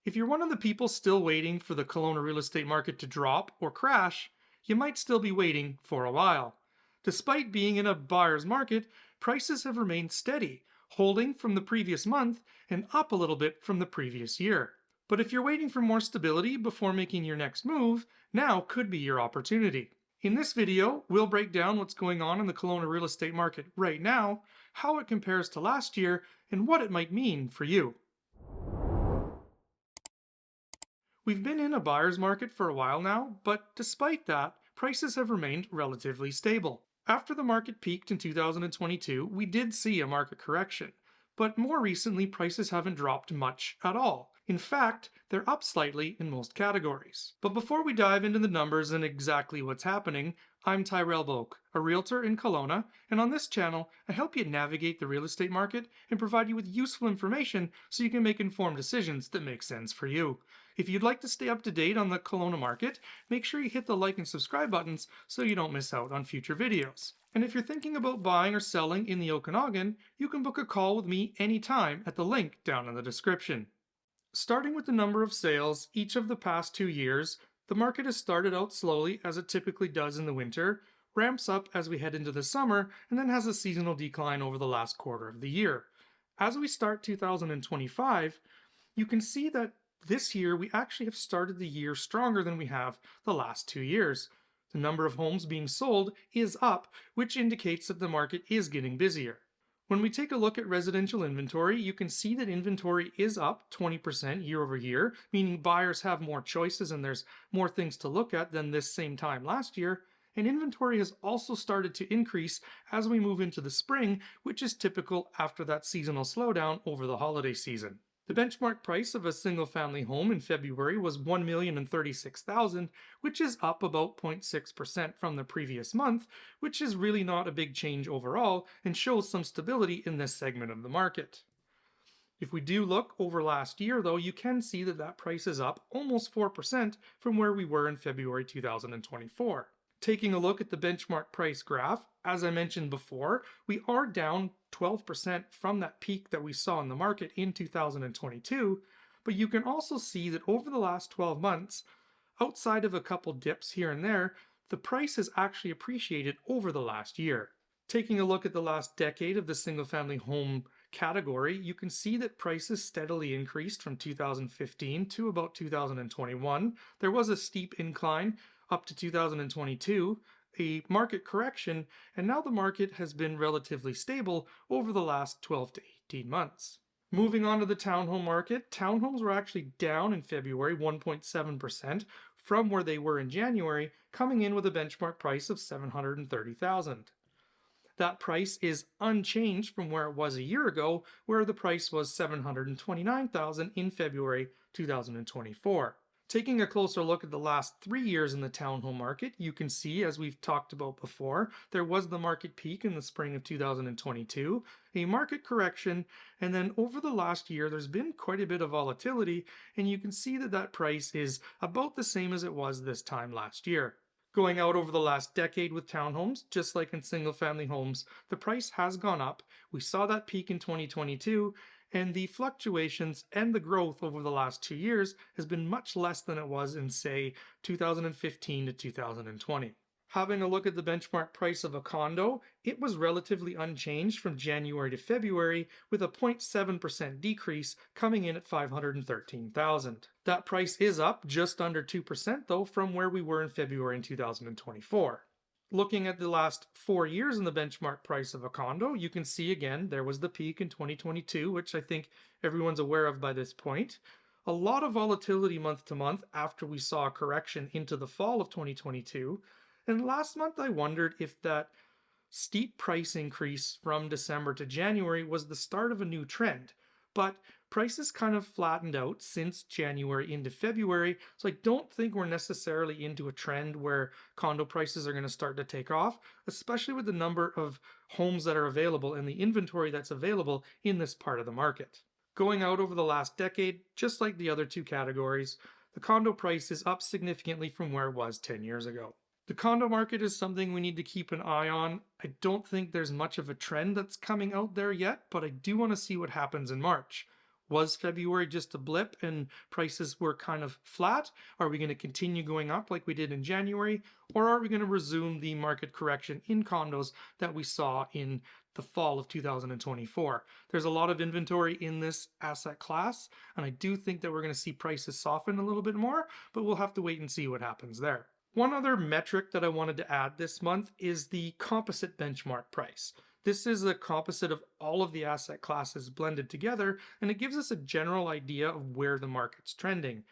If you're one of the people still waiting for the Kelowna real estate market to drop or crash, you might still be waiting for a while. Despite being in a buyer's market, prices have remained steady, holding from the previous month and up a little bit from the previous year. But if you're waiting for more stability before making your next move, now could be your opportunity. In this video, we'll break down what's going on in the Kelowna real estate market right now, how it compares to last year, and what it might mean for you. We've been in a buyer's market for a while now, but despite that, prices have remained relatively stable. After the market peaked in 2022, we did see a market correction, but more recently prices haven't dropped much at all. In fact, they're up slightly in most categories. But before we dive into the numbers and exactly what's happening, I'm Tyrell Boake, a realtor in Kelowna, and on this channel, I help you navigate the real estate market and provide you with useful information so you can make informed decisions that make sense for you. If you'd like to stay up to date on the Kelowna market, make sure you hit the like and subscribe buttons so you don't miss out on future videos. And if you're thinking about buying or selling in the Okanagan, you can book a call with me anytime at the link down in the description. Starting with the number of sales each of the past 2 years, the market has started out slowly as it typically does in the winter, ramps up as we head into the summer, and then has a seasonal decline over the last quarter of the year. As we start 2025, you can see that this year we actually have started the year stronger than we have the last 2 years. The number of homes being sold is up, which indicates that the market is getting busier. When we take a look at residential inventory, you can see that inventory is up 20% year over year, meaning buyers have more choices and there's more things to look at than this same time last year. And inventory has also started to increase as we move into the spring, which is typical after that seasonal slowdown over the holiday season. The benchmark price of a single-family home in February was $1,036,000, which is up about 0.6% from the previous month, which is really not a big change overall and shows some stability in this segment of the market. If we do look over last year, though, you can see that that price is up almost 4% from where we were in February 2024. Taking a look at the benchmark price graph, as I mentioned before, we are down 12% from that peak that we saw in the market in 2022, but you can also see that over the last 12 months, outside of a couple dips here and there, the price has actually appreciated over the last year. Taking a look at the last decade of the single-family home category, you can see that prices steadily increased from 2015 to about 2021. There was a steep incline up to 2022, a market correction, and now the market has been relatively stable over the last 12 to 18 months. Moving on to the townhome market, townhomes were actually down in February 1.7% from where they were in January, coming in with a benchmark price of $730,000. That price is unchanged from where it was a year ago, where the price was $729,000 in February 2024. Taking a closer look at the last 3 years in the townhome market, you can see, as we've talked about before, there was the market peak in the spring of 2022, a market correction, and then over the last year there's been quite a bit of volatility, and you can see that that price is about the same as it was this time last year. Going out over the last decade with townhomes, just like in single-family homes, the price has gone up. We saw that peak in 2022, and the fluctuations and the growth over the last 2 years has been much less than it was in, say, 2015 to 2020. Having a look at the benchmark price of a condo, it was relatively unchanged from January to February, with a 0.7% decrease coming in at $513,000. That price is up just under 2% though from where we were in February in 2024. Looking at the last 4 years in the benchmark price of a condo, you can see again there was the peak in 2022, which I think everyone's aware of by this point. A lot of volatility month to month after we saw a correction into the fall of 2022. And last month I wondered if that steep price increase from December to January was the start of a new trend. But prices kind of flattened out since January into February, so I don't think we're necessarily into a trend where condo prices are going to start to take off, especially with the number of homes that are available and the inventory that's available in this part of the market. Going out over the last decade, just like the other two categories, the condo price is up significantly from where it was 10 years ago. The condo market is something we need to keep an eye on. I don't think there's much of a trend that's coming out there yet, but I do want to see what happens in March. Was February just a blip and prices were kind of flat? Are we going to continue going up like we did in January? Or are we going to resume the market correction in condos that we saw in the fall of 2024? There's a lot of inventory in this asset class, and I do think that we're going to see prices soften a little bit more, but we'll have to wait and see what happens there. One other metric that I wanted to add this month is the composite benchmark price. This is a composite of all of the asset classes blended together, and it gives us a general idea of where the market's trending.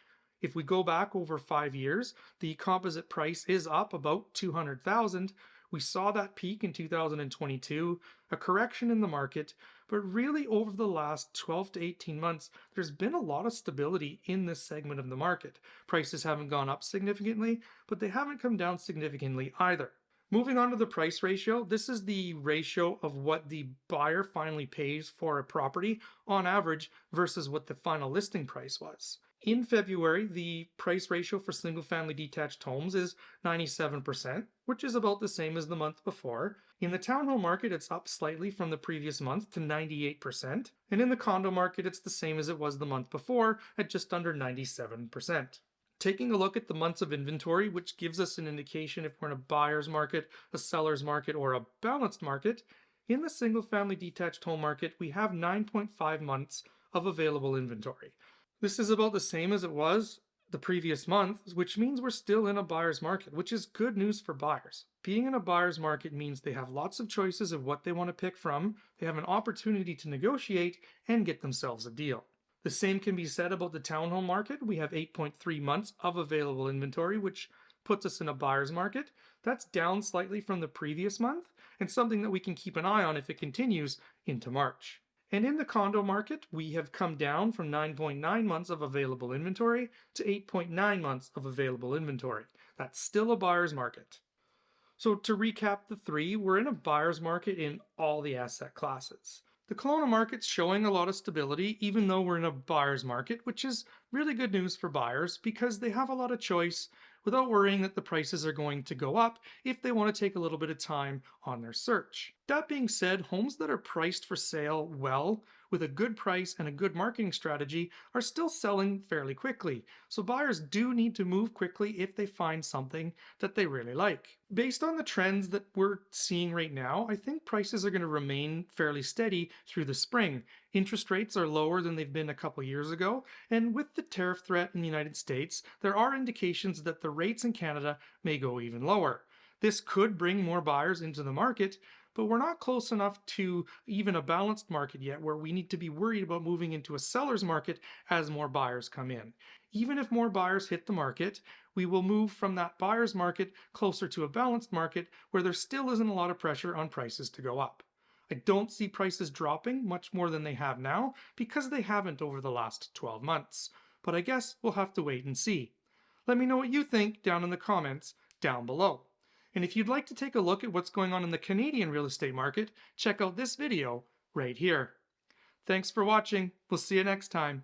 If we go back over 5 years, the composite price is up about 200,000. We saw that peak in 2022, a correction in the market, but really over the last 12 to 18 months, there's been a lot of stability in this segment of the market. Prices haven't gone up significantly, but they haven't come down significantly either. Moving on to the price ratio, this is the ratio of what the buyer finally pays for a property on average versus what the final listing price was. In February, the price ratio for single-family detached homes is 97%, which is about the same as the month before. In the townhome market, it's up slightly from the previous month to 98%, and in the condo market, it's the same as it was the month before at just under 97%. Taking a look at the months of inventory, which gives us an indication if we're in a buyer's market, a seller's market, or a balanced market, in the single-family detached home market, we have 9.5 months of available inventory. This is about the same as it was the previous month, which means we're still in a buyer's market, which is good news for buyers. Being in a buyer's market means they have lots of choices of what they want to pick from, they have an opportunity to negotiate and get themselves a deal. The same can be said about the townhome market. We have 8.3 months of available inventory, which puts us in a buyer's market. That's down slightly from the previous month and something that we can keep an eye on if it continues into March. And in the condo market, we have come down from 9.9 months of available inventory to 8.9 months of available inventory. That's still a buyer's market. So to recap the three, we're in a buyer's market in all the asset classes. The Kelowna market's showing a lot of stability, even though we're in a buyer's market, which is really good news for buyers because they have a lot of choice without worrying that the prices are going to go up if they want to take a little bit of time on their search. That being said, homes that are priced for sale well, with a good price and a good marketing strategy, are still selling fairly quickly. So buyers do need to move quickly if they find something that they really like. Based on the trends that we're seeing right now, I think prices are going to remain fairly steady through the spring. Interest rates are lower than they've been a couple years ago, and with the tariff threat in the United States, there are indications that the rates in Canada may go even lower. This could bring more buyers into the market, but we're not close enough to even a balanced market yet where we need to be worried about moving into a seller's market as more buyers come in. Even if more buyers hit the market, we will move from that buyer's market closer to a balanced market where there still isn't a lot of pressure on prices to go up. I don't see prices dropping much more than they have now because they haven't over the last 12 months. But I guess we'll have to wait and see. Let me know what you think down in the comments down below. And if you'd like to take a look at what's going on in the Canadian real estate market, check out this video right here. Thanks for watching. We'll see you next time.